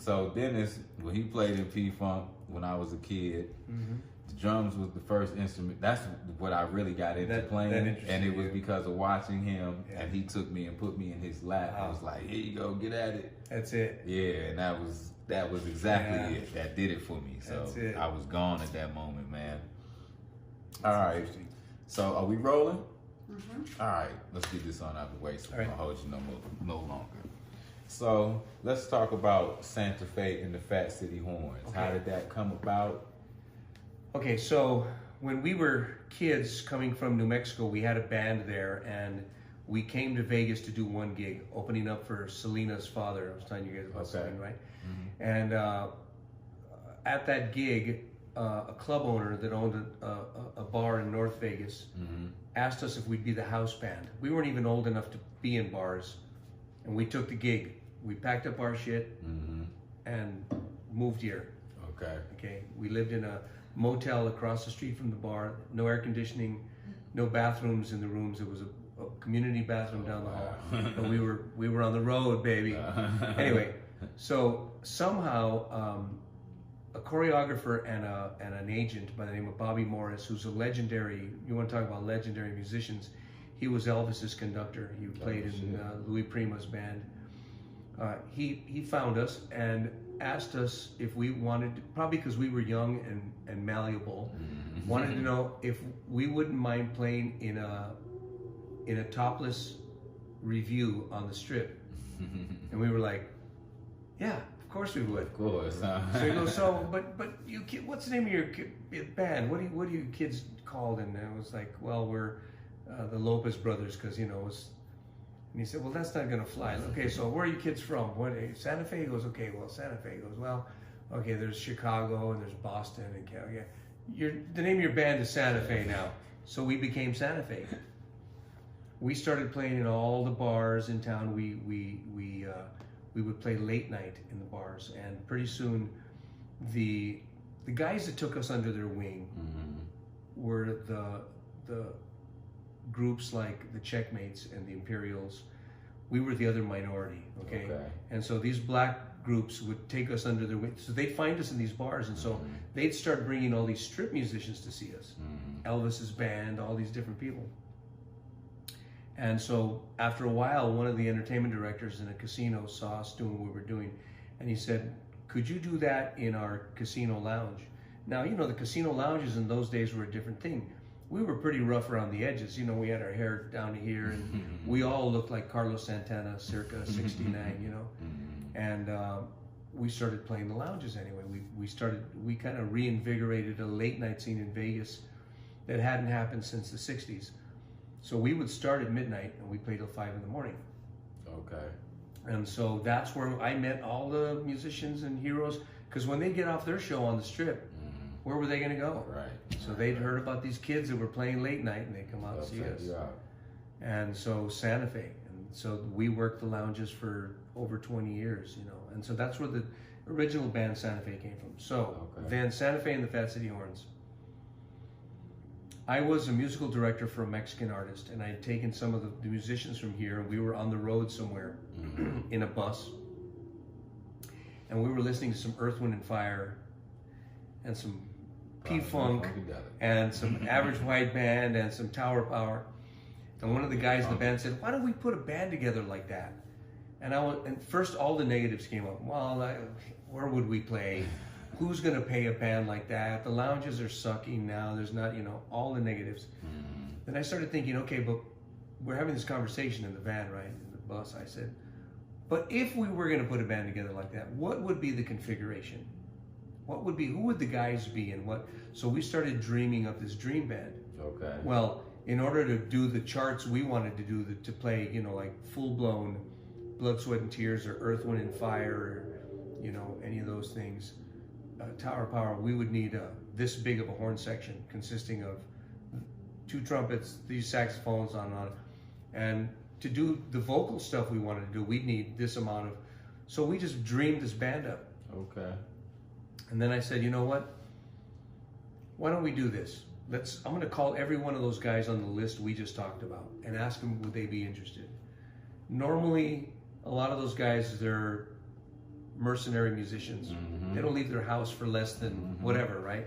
So Dennis, when he played in P-Funk when I was a kid, the drums was the first instrument. That's what I really got into playing, and it was because of watching him. And he took me and put me in his lap. I was like, "Here you go, get at it." That's it. Yeah, and that was exactly it. That did it for me. So I was gone at that moment, man. All right. So are we rolling? All right, let's get this on out of the way so we don't hold you no longer. So let's talk about Santa Fe and the Fat City Horns. Okay. How did that come about? Okay, so when we were kids coming from New Mexico, we had a band there, and we came to Vegas to do one gig, opening up for Selena's father. I was telling you guys about Selena, right? And at that gig, a club owner that owned a bar in North Vegas asked us if we'd be the house band. We weren't even old enough to be in bars, and we took the gig. We packed up our shit and moved here. Okay. We lived in a motel across the street from the bar. No air conditioning, no bathrooms in the rooms. It was a community bathroom down the hall. But we were on the road, baby. Anyway, so somehow a choreographer and an agent by the name of Bobby Morris, who's a legendary, you want to talk about legendary musicians, he was Elvis's conductor. He played in Louis Prima's band. He found us and asked us if we wanted to, probably because we were young and malleable, wanted to know if we wouldn't mind playing in a topless review on the Strip. And we were like, yeah, of course we would. Of course. So he goes, but you kid, what's the name of your band? What are you kids called? And I was like, well, we're the Lopez brothers, because it was. And he said, well, that's not gonna fly. Okay, so where are you kids from? What, Santa Fe? He goes, okay, well, Santa Fe. He goes, well, okay, there's Chicago and there's Boston and yeah. The name of your band is Santa Fe now. So we became Santa Fe. We started playing in all the bars in town. We would play late night in the bars, and pretty soon the guys that took us under their wing were the groups like the Checkmates and the Imperials. We were the other minority, okay? And so these black groups would take us under their wing. So they'd find us in these bars, and so they'd start bringing all these strip musicians to see us. Elvis's band, all these different people. And so after a while, one of the entertainment directors in a casino saw us doing what we were doing, and he said, could you do that in our casino lounge? Now, the casino lounges in those days were a different thing. We were pretty rough around the edges. We had our hair down to here, and we all looked like Carlos Santana circa 69, And we started playing the lounges anyway. We kind of reinvigorated a late night scene in Vegas that hadn't happened since the 60s. So we would start at midnight and we played till 5 in the morning. Okay. And so that's where I met all the musicians and heroes, because when they get off their show on the Strip, where were they going to go? Right. So they'd heard about these kids that were playing late night, and they come out and see us. And so Santa Fe. And so we worked the lounges for over 20 years, And so that's where the original band Santa Fe came from. So then Santa Fe and the Fat City Horns. I was a musical director for a Mexican artist, and I had taken some of the musicians from here, and we were on the road somewhere in a bus. And we were listening to some Earth, Wind & Fire and some P-Funk and some Average White Band and some Tower Power. And one of the guys in the band said, why don't we put a band together like that? And first all the negatives came up. Well, where would we play? Who's going to pay a band like that? The lounges are sucking now. There's not, all the negatives. Then I started thinking, okay, but we're having this conversation in the van, right? In the bus. I said, but if we were going to put a band together like that, what would be the configuration? Who would the guys be, and what? So we started dreaming up this dream band. Okay. Well, in order to do the charts we wanted to do, to play, like full-blown Blood, Sweat, and Tears or Earth, Wind & Fire, or, any of those things, Tower Power, we would need this big of a horn section consisting of 2 trumpets, these saxophones on. And to do the vocal stuff we wanted to do, we'd need this amount of, so we just dreamed this band up. Okay. And then I said, you know what? Why don't we do this? I'm going to call every one of those guys on the list we just talked about and ask them would they be interested. Normally, a lot of those guys, they're mercenary musicians. They don't leave their house for less than whatever, right?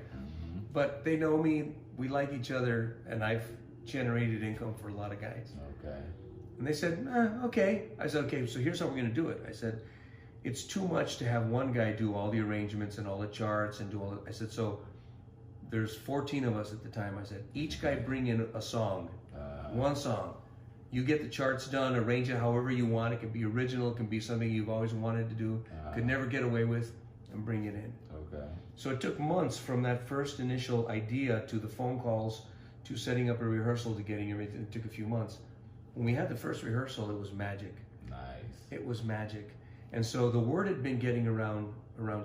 But they know me, we like each other, and I've generated income for a lot of guys. Okay. And they said, okay. I said, okay, so here's how we're gonna do it. I said, it's too much to have one guy do all the arrangements and all the charts and do all the, I said, so there's 14 of us at the time. I said, each guy bring in a song, one song. You get the charts done, arrange it however you want. It can be original, it can be something you've always wanted to do, could never get away with, and bring it in. Okay. So it took months from that first initial idea to the phone calls to setting up a rehearsal to getting everything. It took a few months. When we had the first rehearsal, it was magic. Nice. It was magic. And so the word had been getting around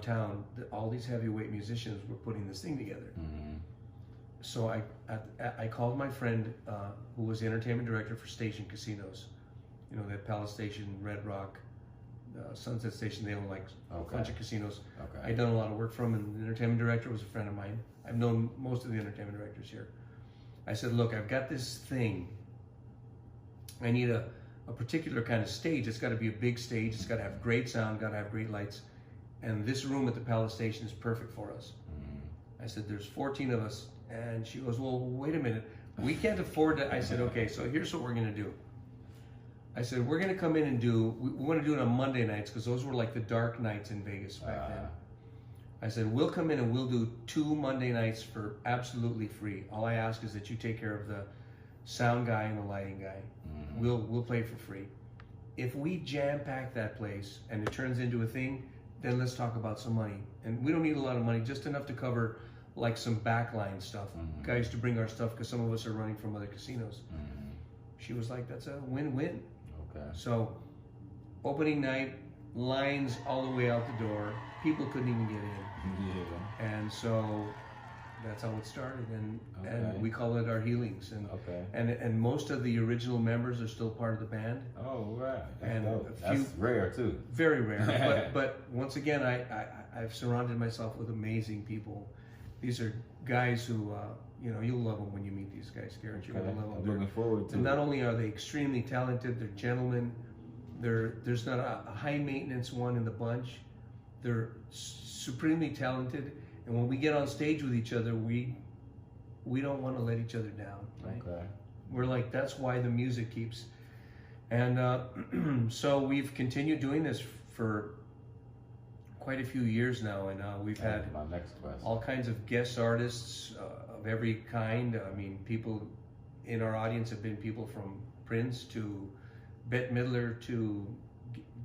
town that all these heavyweight musicians were putting this thing together. So I called my friend who was the entertainment director for Station Casinos. You know, that Palace Station, Red Rock, Sunset Station, they own like a bunch of casinos. I'd done a lot of work for him, and the entertainment director was a friend of mine. I've known most of the entertainment directors here. I said, look, I've got this thing. I need a particular kind of stage. It's got to be a big stage. It's got to have great sound, got to have great lights. And this room at the Palace Station is perfect for us. I said, there's 14 of us. And she goes, well, wait a minute. We can't afford that. I said, okay, so here's what we're going to do. I said, we're going to come in and we want to do it on Monday nights because those were like the dark nights in Vegas back then. I said, we'll come in and we'll do 2 Monday nights for absolutely free. All I ask is that you take care of the sound guy and the lighting guy. We'll play for free. If we jam-pack that place and it turns into a thing, then let's talk about some money. And we don't need a lot of money, just enough to cover like some backline stuff. Guys to bring our stuff because some of us are running from other casinos. She was like, that's a win-win. Okay. So opening night, lines all the way out the door. People couldn't even get in. Yeah. And so that's how it started, and we call it our healings, and most of the original members are still part of the band. Oh, right. That's rare too. Very rare. but once again, I've surrounded myself with amazing people. These are guys who you'll love them when you meet these guys, Garrett. You're gonna love them. I'm looking forward to it. And not only are they extremely talented, they're gentlemen. There's not a high maintenance one in the bunch. They're supremely talented. And when we get on stage with each other, we don't want to let each other down, right? Okay. We're like, that's why the music keeps. And so we've continued doing this for quite a few years now, and we've had my next question. All kinds of guest artists of every kind. I mean, people in our audience have been people from Prince to Bette Midler to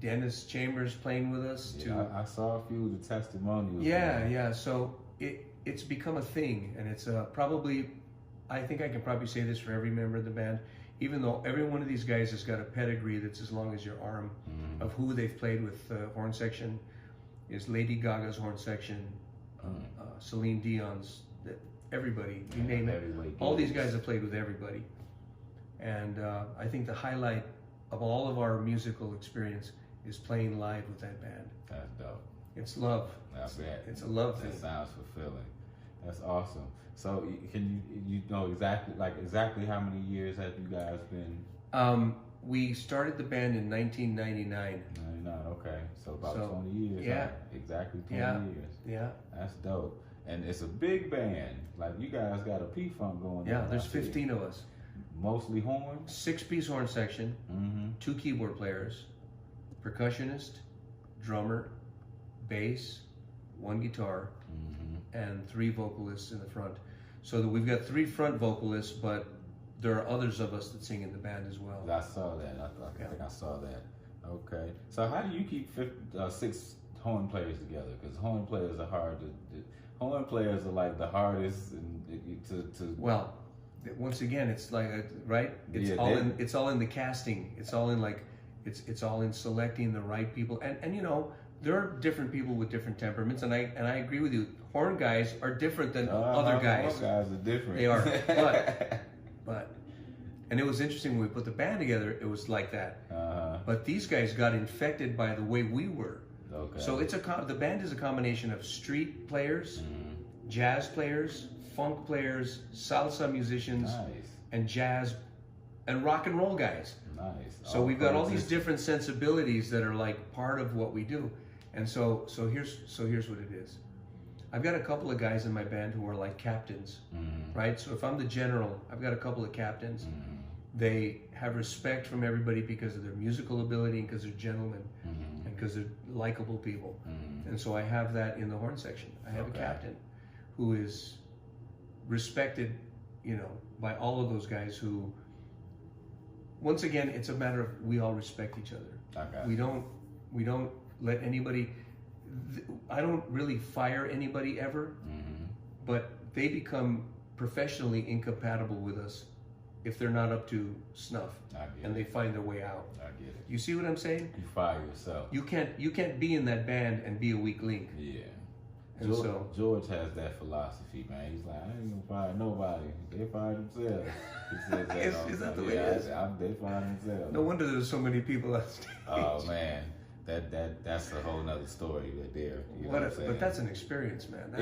Dennis Chambers playing with us. I saw a few of the testimonials. Yeah. So it's become a thing, and it's probably, I think I can probably say this for every member of the band, even though every one of these guys has got a pedigree that's as long as your arm of who they've played with. Horn section is Lady Gaga's horn section, Celine Dion's, everybody, you name it. All these guys have played with everybody. And I think the highlight of all of our musical experience is playing live with that band. That's dope. It's love. I bet. It's a love thing. That sounds fulfilling. That's awesome. So can you know exactly how many years have you guys been? We started the band in 1999. 99, okay. So about 20 years. Yeah. Right? Exactly 20 years. Yeah. That's dope. And it's a big band. Like you guys got a P-Funk going on. Yeah, there's 15 of us. Mostly horns? 6-piece horn section, 2 keyboard players, percussionist, drummer, bass, 1 guitar, and 3 vocalists in the front. So that we've got 3 front vocalists, but there are others of us that sing in the band as well. I saw that. I think I saw that. Okay. So how do you keep 6 horn players together? Because horn players are hard to. Horn players are like the hardest to. Well, once again, it's like right. It's all in the casting. It's all in it's all in selecting the right people. And you know, there are different people with different temperaments, and I agree with you. Horn guys are different than other guys. Horn guys are different. They are, but and it was interesting when we put the band together. It was like that. But these guys got infected by the way we were. Okay. So it's the band is a combination of street players, jazz players, funk players, salsa musicians, and jazz and rock and roll guys. Nice. So we've got all these different sensibilities that are like part of what we do. And so here's what it is. I've got a couple of guys in my band who are like captains, right? So if I'm the general, I've got a couple of captains. They have respect from everybody because of their musical ability and because they're gentlemen and because they're likable people. And so I have that in the horn section. I have a captain who is respected, you know, by all of those guys who, once again, it's a matter of we all respect each other. We don't let anybody, I don't really fire anybody ever, but they become professionally incompatible with us if they're not up to snuff and they find their way out. I get it. You see what I'm saying? You fire yourself. You can't be in that band and be a weak link. Yeah. And George has that philosophy, man. He's like, I ain't gonna fire nobody. They fire themselves. He says that is that the way it is? They fire themselves. No wonder there's so many people on stage. Oh man, that's a whole nother story right there. You know what I'm saying? But that's an experience, man.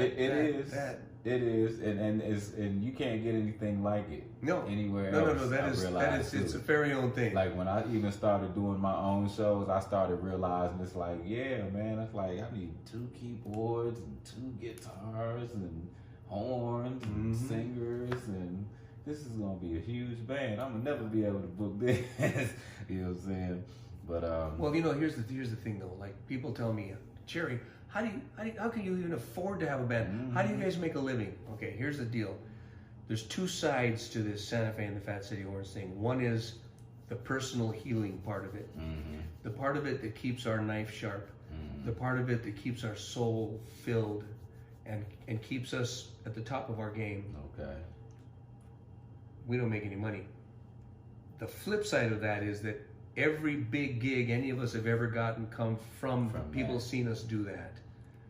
It is, and you can't get anything like it. Anywhere else. No. That is it's a very own thing. Like when I even started doing my own shows, I started realizing it's like, yeah, man, it's like I need 2 keyboards and 2 guitars and horns and singers, and this is gonna be a huge band. I'm gonna never be able to book this. You know what I'm saying? But well, you know, here's the thing though. Like people tell me, Jerry, how can you even afford to have a band? How do you guys make a living? Okay, here's the deal. There's 2 sides to this Santa Fe and the Fat City Horns thing. One is the personal healing part of it. The part of it that keeps our knife sharp. The part of it that keeps our soul filled and keeps us at the top of our game. Okay. We don't make any money. The flip side of that is that every big gig any of us have ever gotten come from people seeing us do that.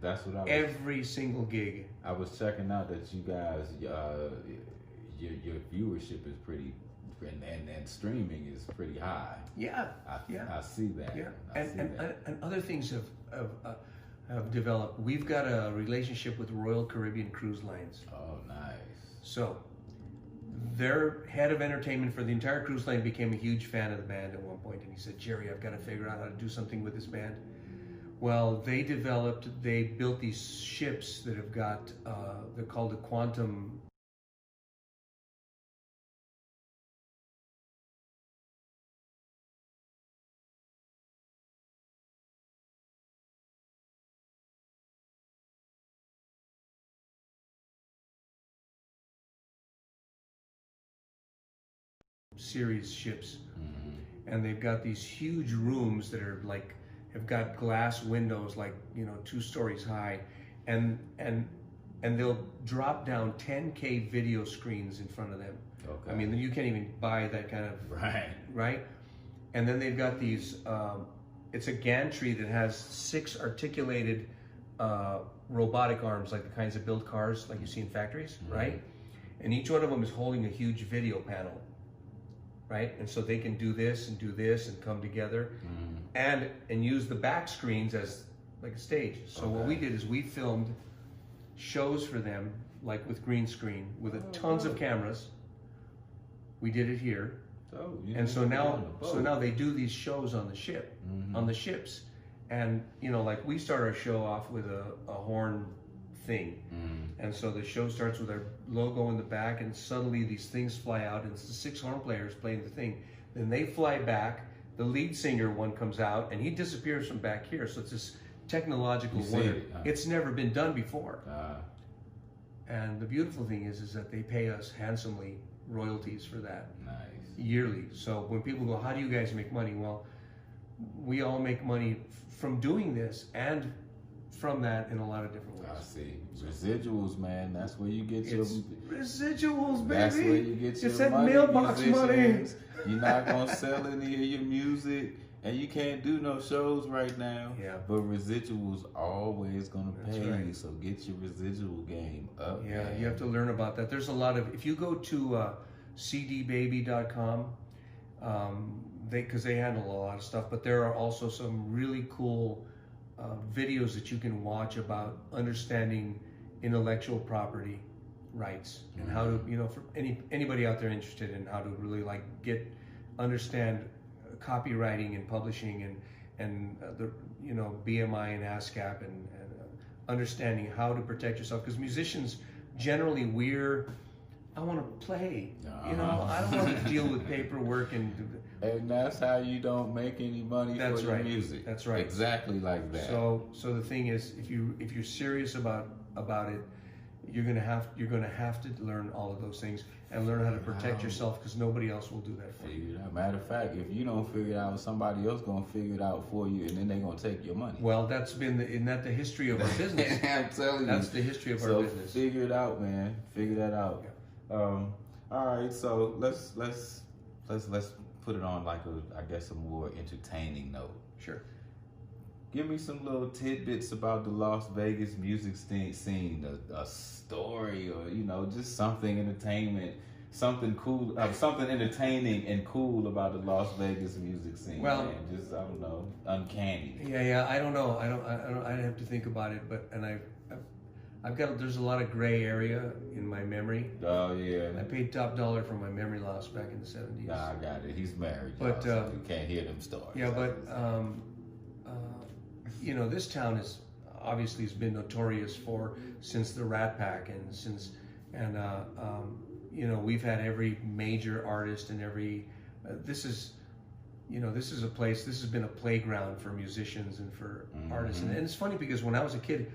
That's what I was. Every single gig. I was checking out that you guys, your viewership is pretty, and streaming is pretty high. Yeah. I see that. Yeah. And other things have developed. We've got a relationship with Royal Caribbean Cruise Lines. Oh, nice. So their head of entertainment for the entire cruise line became a huge fan of the band at one point, and he said, Jerry, I've got to figure out how to do something with this band. Well, they built these ships that have got, they're called the Quantum series ships. And they've got these huge rooms that are like, have got glass windows like, you know, 2 stories high, and they'll drop down 10K video screens in front of them. Okay. I mean, you can't even buy that kind of right. And then they've got these. It's a gantry that has 6 articulated robotic arms, like the kinds that build cars, like you see in factories, right? And each one of them is holding a huge video panel, right? And so they can do this and come together. And use the back screens as like a stage. So what we did is we filmed shows for them, like with green screen, with tons of cameras. We did it here, and so now they do these shows on the ship, on the ships, and you know, like we start our show off with a horn thing, and so the show starts with our logo in the back, and suddenly these things fly out, and it's the 6 horn players playing the thing. Then they fly back. The lead singer one comes out and he disappears from back here. So it's this technological wonder. It's never been done before. And the beautiful thing is that they pay us handsomely royalties for that. Yearly. So when people go, how do you guys make money? Well, we all make money from doing this and from that in a lot of different ways. I see. Residuals, man. That's where you get your residuals, baby. That's where you get it's your that mailbox money. You're not gonna sell any of your music, and you can't do no shows right now. Yeah. But residuals always gonna pay you. So get your residual game up. Yeah, man. you have to learn about that. There's a lot of. If you go to cdbaby.com, because they handle a lot of stuff, but there are also some really cool videos that you can watch about understanding intellectual property rights and how to, you know, for anybody out there interested in how to really like understand copywriting and publishing and the, you know, BMI and ASCAP and understanding how to protect yourself. Because musicians, generally, I want to play. You know, I don't want to deal with paperwork and that's how you don't make any money for your music. That's right. Exactly like that. So the thing is, if you're serious about it, you're gonna have to learn all of those things and learn how to protect yourself, because nobody else will do that for you. Matter of fact, if you don't figure it out, somebody else gonna figure it out for you, and then they're gonna take your money. Well, that's been isn't that the history of our business? I'm telling you, that's the history of our business. Figure it out, man. Figure that out. Yeah. All right, so let's put it on like a more entertaining note. Sure. Give me some little tidbits about the Las Vegas music scene, a story, or you know, just something something cool, something entertaining and cool about the Las Vegas music scene. Well, man. Just I don't know, uncanny. Yeah. I don't know. I have to think about it, but I've got there's a lot of gray area in my memory. Oh yeah. I paid top dollar for my memory loss back in the 70s. Nah, I got it. He's married, but so you can't hear them stories. Yeah, but you know, this town has obviously been notorious since the Rat Pack and you know, we've had every major artist and every this is a place. This has been a playground for musicians and for artists, and it's funny because when I was a kid,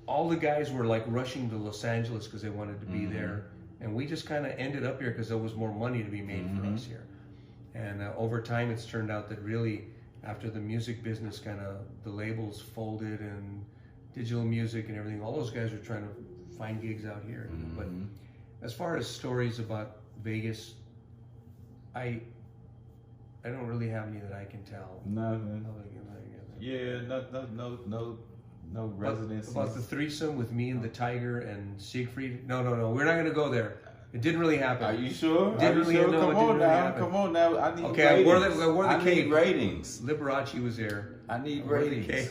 all the guys were like rushing to Los Angeles because they wanted to be there, and we just kind of ended up here because there was more money to be made for us here. And over time, it's turned out that really, after the music business the labels folded and digital music and everything, all those guys are trying to find gigs out here. But as far as stories about Vegas, I don't really have any that I can tell. Nothing. Yeah, no residency. About the threesome with me and the Tiger and Siegfried. No, we're not going to go there. It didn't really happen. Are you sure? Didn't really happen. Come on now. I need ratings. I need ratings. Liberace was there. I need ratings.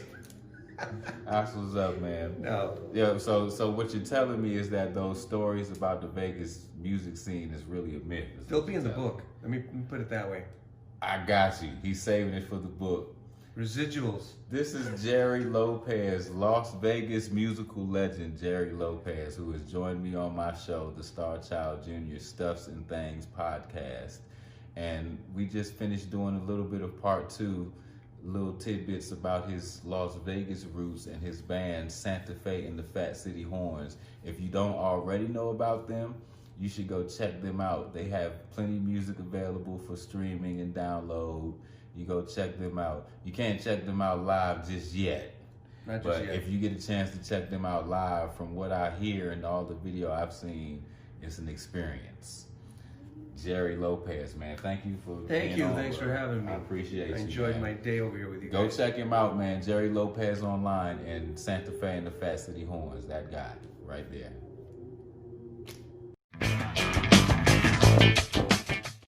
That's what's up, man. No. Yeah. So what you're telling me is that those stories about the Vegas music scene is really a myth. They'll be in the book. Let me put it that way. I got you. He's saving it for the book. Residuals. This is Jerry Lopez, Las Vegas musical legend Jerry Lopez, who has joined me on my show, the Starchildjr. Stuffs and Thangs podcast. And we just finished doing a little bit of part 2, little tidbits about his Las Vegas roots and his band Santa Fe and the Fat City Horns. If you don't already know about them, you should go check them out. They have plenty of music available for streaming and download. You go check them out. You can't check them out live just yet. Not just but yet. If you get a chance to check them out live, from what I hear and all the video I've seen, it's an experience. Jerry Lopez, man, thank you for being on. Thanks for having me. I appreciate you. I enjoyed my day over here with you guys. Go check him out, man. Jerry Lopez online and Santa Fe and the Fat City Horns. That guy right there.